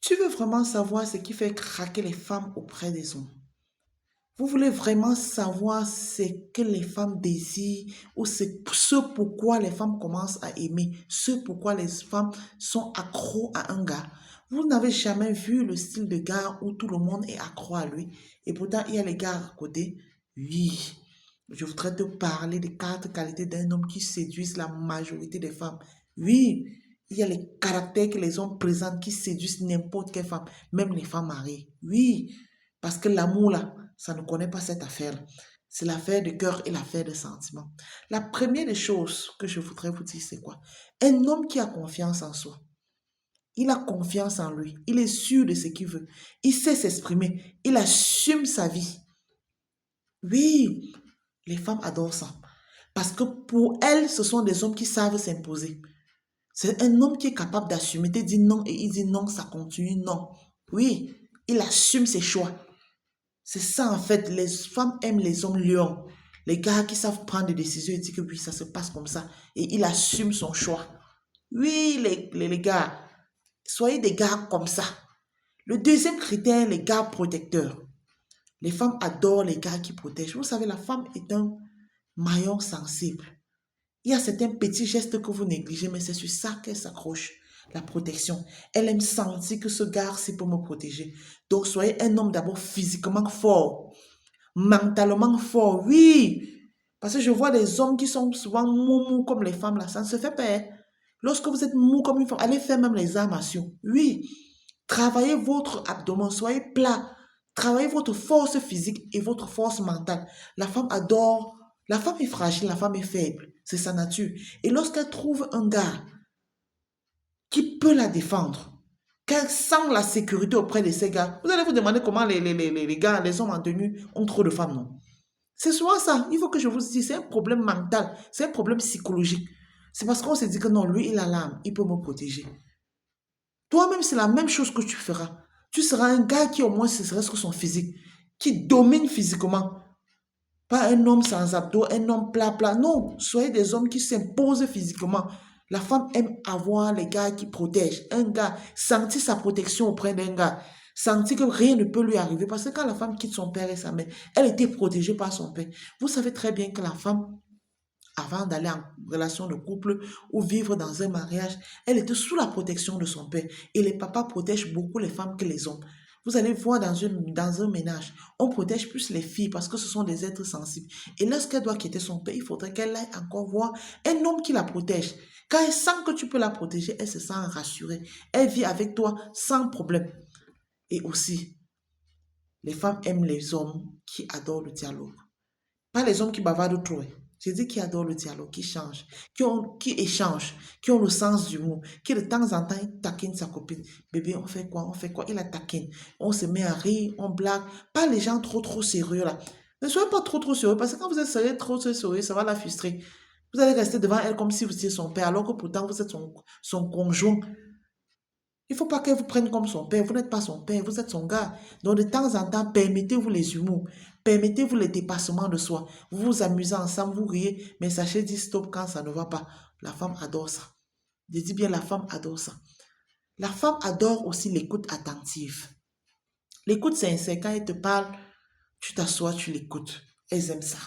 Tu veux vraiment savoir ce qui fait craquer les femmes auprès des hommes? Vous voulez vraiment savoir ce que les femmes désirent ou ce pourquoi les femmes commencent à aimer, ce pourquoi les femmes sont accros à un gars. Vous n'avez jamais vu le style de gars où tout le monde est accro à lui et pourtant il y a les gars à côté? Oui, je voudrais te parler des 4 qualités d'un homme qui séduisent la majorité des femmes. Oui, il y a les caractères que les hommes présentent qui séduisent n'importe quelle femme, même les femmes mariées. Oui, parce que l'amour là, ça ne connaît pas cette affaire. C'est l'affaire de cœur et l'affaire de sentiment. La première des choses que je voudrais vous dire, c'est quoi? Un homme qui a confiance en soi. Il a confiance en lui. Il est sûr de ce qu'il veut. Il sait s'exprimer. Il assume sa vie. Oui, les femmes adorent ça. Parce que pour elles, ce sont des hommes qui savent s'imposer. C'est un homme qui est capable d'assumer. Il dit non et il dit non, ça continue, non. Oui, il assume ses choix. C'est ça en fait, les femmes aiment les hommes lions. Les gars qui savent prendre des décisions et dire que oui, ça se passe comme ça. Et il assume son choix. Oui, les gars, soyez des gars comme ça. Le deuxième critère, les gars protecteurs. Les femmes adorent les gars qui protègent. Vous savez, la femme est un maillon sensible. Il y a certains petits gestes que vous négligez, mais c'est sur ça qu'elle s'accroche. La protection. Elle aime sentir que ce gars-ci peut me protéger. Donc, soyez un homme d'abord physiquement fort, mentalement fort, oui. Parce que je vois des hommes qui sont souvent mou comme les femmes là, ça ne se fait pas. Hein. Lorsque vous êtes mou comme une femme, allez faire même les armations. Oui. Travaillez votre abdomen, soyez plat. Travaillez votre force physique et votre force mentale. La femme adore. La femme est fragile, la femme est faible. C'est sa nature. Et lorsqu'elle trouve un gars qui peut la défendre, qu'elle sent la sécurité auprès de ces gars, vous allez vous demander comment les gars, les hommes en tenue ont trop de femmes, non? C'est souvent ça. Il faut que je vous dise, c'est un problème mental, c'est un problème psychologique. C'est parce qu'on se dit que non, lui, il a l'âme, il peut me protéger. Toi-même, c'est la même chose que tu feras. Tu seras un gars qui, au moins, ce serait que son physique, qui domine physiquement. Pas un homme sans abdos, un homme plat, plat. Non, soyez des hommes qui s'imposent physiquement. La femme aime avoir les gars qui protègent. Un gars, sentir sa protection auprès d'un gars. Sentir que rien ne peut lui arriver. Parce que quand la femme quitte son père et sa mère, elle était protégée par son père. Vous savez très bien que la femme, avant d'aller en relation de couple ou vivre dans un mariage, elle était sous la protection de son père. Et les papas protègent beaucoup les femmes que les hommes. Vous allez voir dans un ménage, on protège plus les filles parce que ce sont des êtres sensibles. Et lorsqu'elle doit quitter son père, il faudrait qu'elle aille encore voir un homme qui la protège. Quand elle sent que tu peux la protéger, elle se sent rassurée. Elle vit avec toi sans problème. Et aussi, les femmes aiment les hommes qui adorent le dialogue. Pas les hommes qui bavardent trop. Hein. J'ai dit qui adorent le dialogue, qui changent, qui échangent, qui ont le sens du mot, qui de temps en temps taquine sa copine. Bébé, on fait quoi? On fait quoi? Il la taquine. On se met à rire, on blague. Pas les gens trop sérieux là. Ne soyez pas trop sérieux parce que quand vous êtes sérieux, trop sérieux, ça va la frustrer. Vous allez rester devant elle comme si vous étiez son père alors que pourtant vous êtes son conjoint. Il ne faut pas qu'elle vous prenne comme son père. Vous n'êtes pas son père, vous êtes son gars. Donc, de temps en temps, permettez-vous les humours. Permettez-vous les dépassements de soi. Vous vous amusez ensemble, vous riez, mais sachez dire stop quand ça ne va pas. La femme adore ça. Je dis bien, la femme adore ça. La femme adore aussi l'écoute attentive. L'écoute sincère, quand elle te parle, tu t'assois, tu l'écoutes. Elles aiment ça.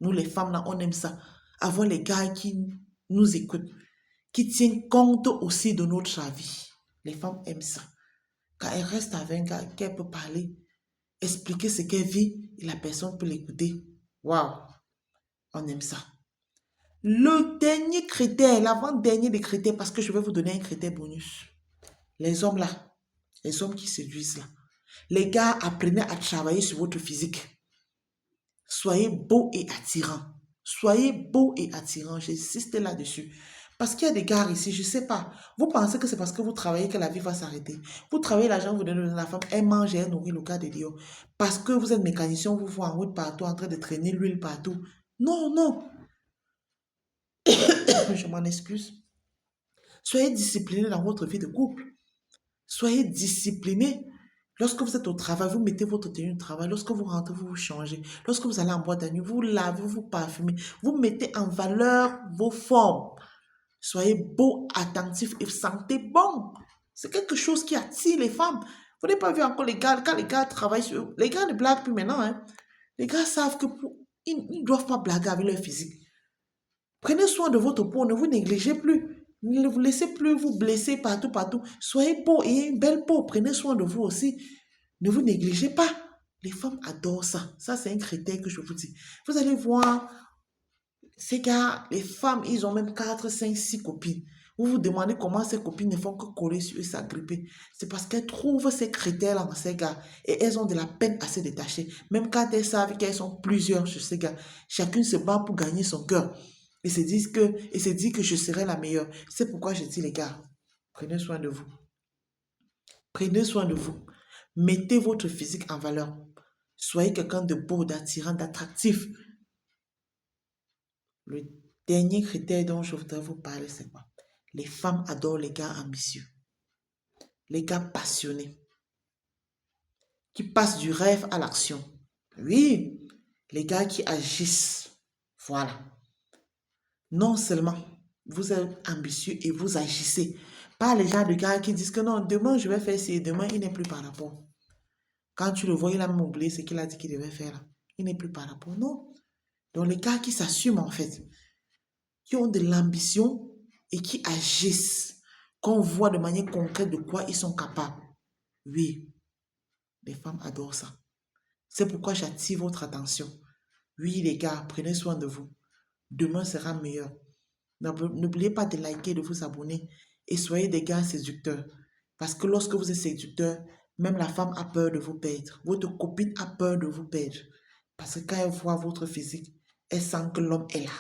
Nous, les femmes, là, on aime ça. Avoir les gars qui nous écoutent, qui tiennent compte aussi de notre avis. Les femmes aiment ça. Quand elle reste avec un gars, qu'elle peut parler, expliquer ce qu'elle vit et la personne peut l'écouter. Waouh, on aime ça. Le dernier critère, l'avant-dernier des critères, parce que je vais vous donner un critère bonus. Les hommes là, les hommes qui séduisent là. Les gars, apprenez à travailler sur votre physique. Soyez beau et attirant. Soyez beau et attirant. J'insiste là-dessus. Parce qu'il y a des gars ici, je ne sais pas. Vous pensez que c'est parce que vous travaillez que la vie va s'arrêter. Vous travaillez, l'argent, vous donnez à la femme, elle mange et elle nourrit le cas de Dieu. Parce que vous êtes mécanicien, vous vous en route partout, en train de traîner l'huile partout. Non, non. Je m'en excuse. Soyez discipliné dans votre vie de couple. Soyez discipliné. Lorsque vous êtes au travail, vous mettez votre tenue de travail. Lorsque vous rentrez, vous vous changez. Lorsque vous allez en boîte à nuit, vous lavez, vous parfumez. Vous mettez en valeur vos formes. Soyez beau, attentif et sentez bon. C'est quelque chose qui attire les femmes. Vous n'avez pas vu encore les gars, quand les gars travaillent sur... Les gars ne blaguent plus maintenant, hein. Les gars savent que ils ne doivent pas blaguer avec leur physique. Prenez soin de votre peau, ne vous négligez plus. Ne vous laissez plus vous blesser partout, partout. Soyez beau et une belle peau. Prenez soin de vous aussi. Ne vous négligez pas. Les femmes adorent ça. Ça, c'est un critère que je vous dis. Vous allez voir, ces gars, les femmes, ils ont même 4, 5, 6 copines. Vous vous demandez comment ces copines ne font que coller sur eux, s'agripper. C'est parce qu'elles trouvent ces critères-là dans ces gars et elles ont de la peine à se détacher. Même quand elles savent qu'elles sont plusieurs sur ces gars, chacune se bat pour gagner son cœur et se dit que je serai la meilleure. C'est pourquoi je dis les gars, prenez soin de vous. Prenez soin de vous. Mettez votre physique en valeur. Soyez quelqu'un de beau, d'attirant, d'attractif. Le dernier critère dont je voudrais vous parler, c'est quoi? Les femmes adorent les gars ambitieux, les gars passionnés, qui passent du rêve à l'action. Oui, les gars qui agissent. Voilà. Non seulement vous êtes ambitieux et vous agissez. Pas les gens de gars qui disent que non, demain je vais faire ci, demain il n'est plus par rapport. Quand tu le vois, il a même oublié ce qu'il a dit qu'il devait faire là. Il n'est plus par rapport. Non. Donc les gars qui s'assument en fait, qui ont de l'ambition et qui agissent, qu'on voit de manière concrète de quoi ils sont capables. Oui, les femmes adorent ça. C'est pourquoi j'attire votre attention. Oui, les gars, prenez soin de vous. Demain sera meilleur. N'oubliez pas de liker, de vous abonner et soyez des gars séducteurs. Parce que lorsque vous êtes séducteur, même la femme a peur de vous perdre. Votre copine a peur de vous perdre. Parce que quand elle voit votre physique, elle sent que l'homme est là.